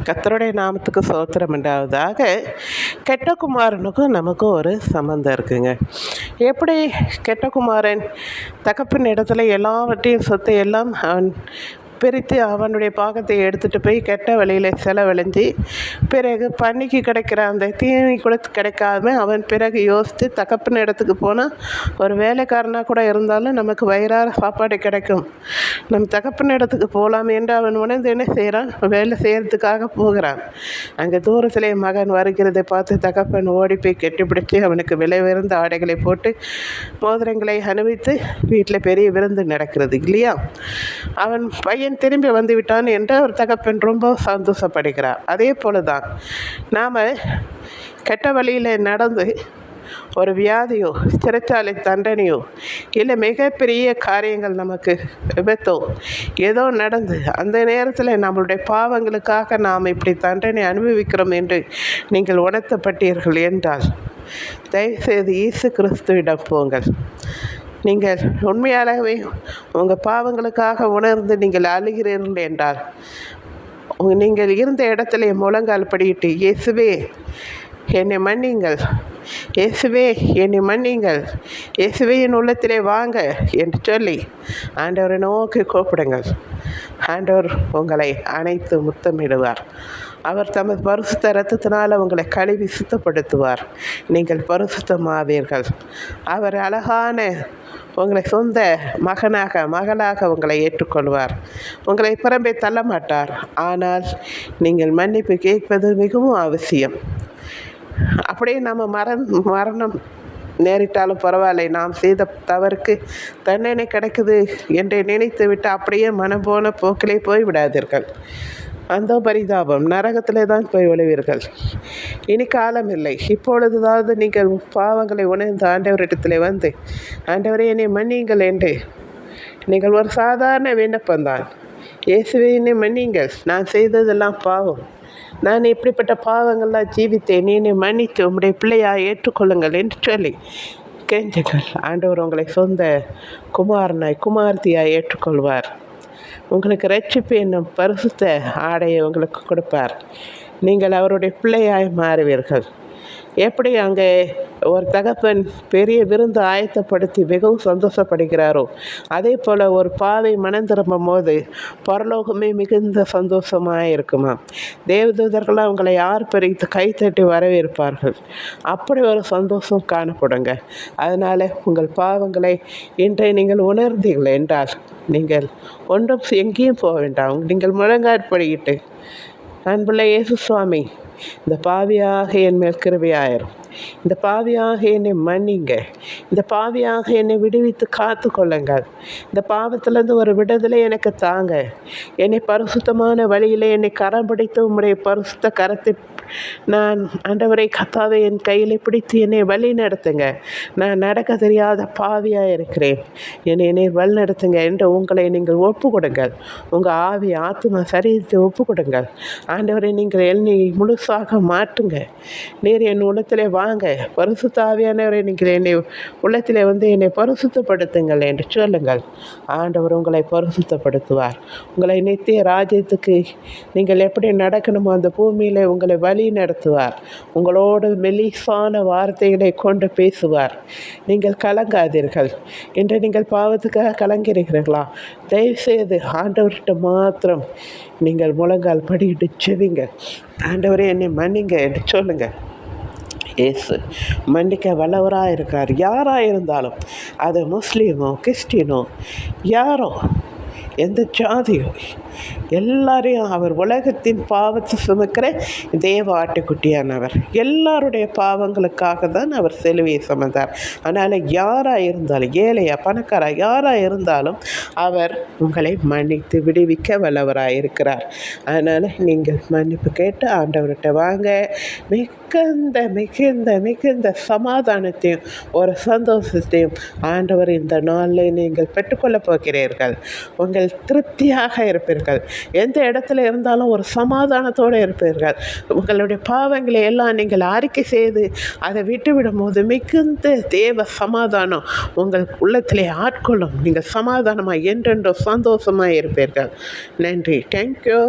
கர்த்தருடைய நாமத்துக்கு ஸ்தோத்திரம் உண்டாவதாக. கெட்ட குமாரனுக்கும் நமக்கும் ஒரு சம்பந்தம் இருக்குங்க. எப்படி கெட்ட குமாரன் தகப்பன் இடத்துல எல்லாவற்றையும் சொத்தை எல்லாம் அவன் பிரித்து அவனுடைய பாகத்தை எடுத்துகிட்டு போய் கெட்ட வழியில் செலவழிஞ்சு பிறகு பன்னிக்கு கிடைக்கிற அந்த தீனி கூட கிடைக்காம அவன் பிறகு யோசித்து தகப்பன் இடத்துக்கு போனால் ஒரு வேலைக்காரனாக கூட இருந்தாலும் நமக்கு வயிறார சாப்பாடு கிடைக்கும், நம்ம தகப்பன் இடத்துக்கு போகலாம் என்று அவன் உணர்ந்து என்ன செய்கிறான், வேலை செய்கிறதுக்காக போகிறான். அங்கே தூரத்திலே மகன் வருகிறதை பார்த்து தகப்பன் ஓடி போய் கெட்டிப்பிடிச்சு அவனுக்கு விலை உயர்ந்த ஆடைகளை போட்டு மோதிரங்களை அணிவித்து வீட்டில் பெரிய விருந்து நடக்கிறது இல்லையா. அவன் பையன் திரும்பி வந்து விட்டான் என்று அவர் தகப்பன் ரொம்ப சந்தோஷப்படுகிறார். அதே போல தான் நாம் கெட்ட வழியில் நடந்து ஒரு வியாதியோ சிறைச்சாலை தண்டனையோ இல்லை மிகப்பெரிய காரியங்கள் நமக்கு விபத்தோ ஏதோ நடந்து அந்த நேரத்தில் நம்மளுடைய பாவங்களுக்காக நாம் இப்படி தண்டனை அனுபவிக்கிறோம் என்று நீங்கள் உணர்த்தப்பட்டீர்கள் என்றால் தயவுசெய்து இயேசு கிறிஸ்துவிடம் போங்கள். நீங்கள் உண்மையாகவே உங்கள் பாவங்களுக்காக உணர்ந்து நீங்கள் அழுகிறீர்கள் என்றால் நீங்கள் இருந்த இடத்துல முழங்கால் படியிட்டு, இயேசுவே என்னை மன்னிங்கள், இயேசுவே என்னை மன்னிங்கள், இயேசுவே என் உள்ளத்திலே வாங்க என்று சொல்லி ஆண்டவரை நோக்கி கூப்பிடுங்கள். ஆண்டவர் உங்களை அணைத்து முத்தமிடுவார். அவர் தமது பரிசுத்த இரத்தத்தினால் உங்களை கழுவி சுத்தப்படுத்துவார். நீங்கள் பரிசுத்தமாவீர்கள். அவர் அழகான உங்களை சொந்த மகளாக உங்களை ஏற்றுக்கொள்வார். உங்களை புறம்பே தள்ள மாட்டார். ஆனால் நீங்கள் மன்னிப்பு கேட்பது மிகவும் அவசியம். அப்படியே நம்ம மரணம் நேரிட்டாலும் பரவாயில்லை, நாம் செய்த தவறுக்கு தண்டனை கிடைக்குது என்று நினைத்து விட்டு அப்படியே மனம் போன போக்கிலே போய்விடாதீர்கள். அந்த பரிதாபம் நரகத்திலே தான் போய் விழுவீர்கள். இனி காலம் இல்லை. இப்பொழுதாவது நீங்கள் பாவங்களை உணர்ந்து ஆண்டவரிடத்தில் வந்து, ஆண்டவரே என்னை மன்னியுங்கள் என்று நீங்கள் ஒரு சாதாரண விண்ணப்பம்தான், இயேசுவே என்னை மன்னியுங்கள், நான் செய்ததெல்லாம் பாவம், நான் இப்படிப்பட்ட பாவங்கள்லாம் ஜீவித்தேன், என்னை மன்னித்து உம்முடைய பிள்ளையாக ஏற்றுக்கொள்ளுங்கள் என்று சொல்லி கெஞ்சுங்கள். ஆண்டவர் உங்களை சொந்த குமார்த்தியாய் ஏற்றுக்கொள்வார். உங்களுக்கு ரட்சிப்பு என்னும் பரிசுத்த ஆடையை உங்களுக்கு கொடுப்பார். நீங்கள் அவருடைய பிள்ளையாய் மாறுவீர்கள். எப்படி அங்கே ஒரு தகப்பன் பெரிய விருந்து ஆயத்தப்படுத்தி மிகவும் சந்தோஷப்படுகிறாரோ, அதே போல் ஒரு பாவை மனம் திரும்பும் போது பரலோகமே மிகுந்த சந்தோஷமாக இருக்குமா. தேவதூதர்களாக உங்களை யார் பிரித்து கைத்தட்டி வரவேற்பார்கள். அப்படி ஒரு சந்தோஷம் காணப்படுங்க. அதனால் உங்கள் பாவங்களை இன்றை நீங்கள் உணர்ந்தீர்கள் என்றால் நீங்கள் ஒன்றும் எங்கேயும் போக வேண்டாம். நீங்கள் முழங்காற்படியிட்டு, அன்புள்ள இயேசு சுவாமி, இந்த பாவியாக என் மேல் கிருபையாயிரும், இந்த பாவியாக என்னை மன்னிங்க, இந்த பாவியாக என்னை விடுவித்து காத்து கொள்ளுங்கள், இந்த பாவத்திலேருந்து ஒரு விடுதலை எனக்கு தாங்க, என்னை பரிசுத்தமான வழியில் என்னை கரம் பிடித்து உம்முடைய பரிசுத்த கரத்தை நான் ஆண்டவரை கத்தாவை என் கையில் பிடித்து என்னை வழி நடத்துங்க, நான் நடக்க தெரியாத பாவியாக இருக்கிறேன், என்னை வழி நடத்துங்க என்று உங்களை நீங்கள் ஒப்பு கொடுங்கள். உங்கள் ஆவி ஆத்மா சரீரத்தை ஒப்பு கொடுங்கள். ஆண்டவரை நீங்கள் என்னை முழுசாக மாற்றுங்க. நீர் என் உள்ளத்திலே வாங்க, பரிசுத்த ஆவியானவரை நீங்கள் என்னை உள்ளத்திலே வந்து என்னை பரிசுத்தப்படுத்துங்கள் என்று சொல்லுங்கள். ஆண்டவர் உங்களை பரிசுத்தப்படுத்துவார். உங்களை நித்திய ராஜ்யத்துக்கு நீங்கள் எப்படி நடக்கணுமோ அந்த பூமியில் உங்களை வழி நடத்துவார். உங்களோடு மெல்லிசான வார்த்தைகளை கொண்டு பேசுவார். நீங்கள் கலங்காதீர்கள். இன்று நீங்கள் பாவத்துக்காக கலங்கிறீர்களா? தயவுசெய்து ஆண்டவர்கிட்ட மாத்திரம் நீங்கள் முழங்கால் படிக்கிட்டு செவிங்க. ஆண்டவரே என்னை மன்னிங்க என்று சொல்லுங்கள். இயேசு மன்னிக்க வல்லவராக இருக்கிறார். யாராக இருந்தாலும், அது முஸ்லீமோ கிறிஸ்டினோ யாரோ எந்த ஜாதியோ எல்லாரையும் அவர் உலகத்தின் பாவத்தை சுமக்கிற தேவ ஆட்டுக்குட்டியானவர். எல்லாருடைய பாவங்களுக்காக தான் அவர் சிலுவையை சுமந்தார். அதனால் யாராக இருந்தாலும், ஏழையா பணக்காரா யாராக இருந்தாலும் அவர் உங்களை மன்னித்து விடுவிக்க வல்லவராக இருக்கிறார். அதனால் நீங்கள் மன்னிப்பு கேட்டு ஆண்டவர்கிட்ட வாங்க. மிகுந்த மிகுந்த மிகுந்த சமாதானத்தையும் ஒரு சந்தோஷத்தையும் ஆண்டவர் இந்த நாளில் நீங்கள் பெற்றுக்கொள்ளப் போகிறீர்கள். உங்கள் திருப்தியாக இருப்பீர்கள். எந்த இடத்துல இருந்தாலும் ஒரு சமாதானத்தோடு இருப்பீர்கள். உங்களுடைய பாவங்களை எல்லாம் நீங்கள் அறிக்கை செய்து அதை விட்டுவிடும் போது மிகுந்த தேவ சமாதானம் உங்கள் உள்ளத்திலே ஆட்கொள்ளும். நீங்கள் சமாதானமாக என்றென்றும் சந்தோஷமாக இருப்பீர்கள். நன்றி. தேங்க்யூ.